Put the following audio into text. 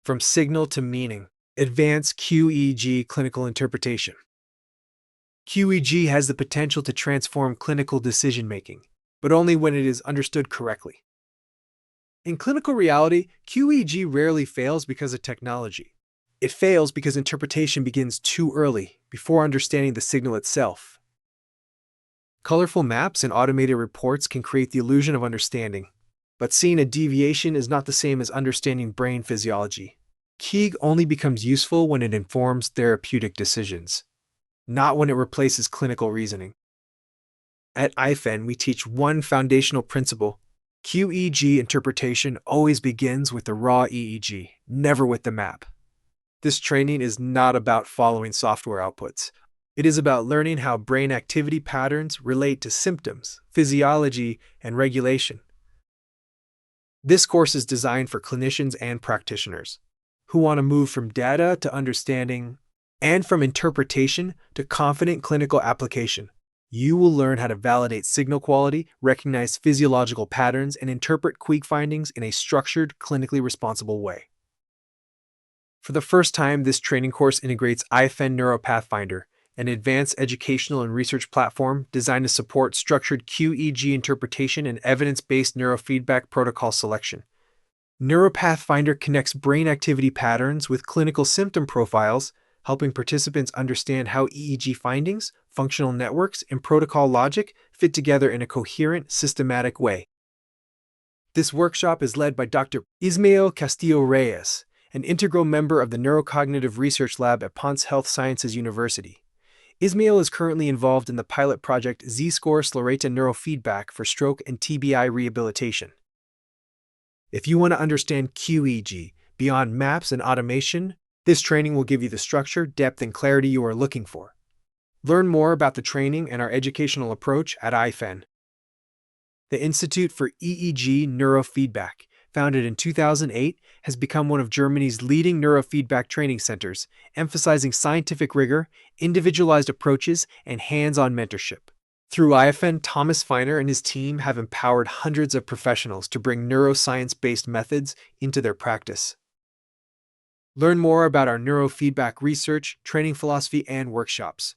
From signal to meaning. Advanced QEEG clinical interpretation. QEEG has the potential to transform clinical decision-making, but only when it is understood correctly. In clinical reality, QEEG rarely fails because of technology. It fails because interpretation begins too early, before understanding the signal itself. Colorful maps and automated reports can create the illusion of understanding, but seeing a deviation is not the same as understanding brain physiology. QEEG only becomes useful when it informs therapeutic decisions, not when it replaces clinical reasoning. At IFEN, we teach one foundational principle. QEEG interpretation always begins with the raw EEG, never with the map. This training is not about following software outputs. It is about learning how brain activity patterns relate to symptoms, physiology, and regulation. This course is designed for clinicians and practitioners who want to move from data to understanding and from interpretation to confident clinical application. You will learn how to validate signal quality, recognize physiological patterns, and interpret QEEG findings in a structured, clinically responsible way. For the first time, this training course integrates IFEN NeuroPathfinder, an advanced educational and research platform designed to support structured QEEG interpretation and evidence-based neurofeedback protocol selection. NeuroPathfinder connects brain activity patterns with clinical symptom profiles, helping participants understand how EEG findings, functional networks, and protocol logic fit together in a coherent, systematic way. This workshop is led by Dr. 𝗜𝗙𝗚 an integral member of the Neurocognitive Research Lab at Ponce Health Sciences University. 𝗜𝗚 is currently involved in the pilot project 𝗜𝗚 neurofeedback for stroke and TBI rehabilitation. If you want to understand QEEG beyond maps and automation, this training will give you the structure, depth, and clarity you are looking for. Learn more about the training and our educational approach at IFEN. The Institute for EEG Neurofeedback, founded in 2008, has become one of Germany's leading neurofeedback training centers, emphasizing scientific rigor, individualized approaches, and hands-on mentorship. Through IFEN, Thomas Feiner and his team have empowered hundreds of professionals to bring neuroscience-based methods into their practice. Learn more about our neurofeedback research, training philosophy, and workshops.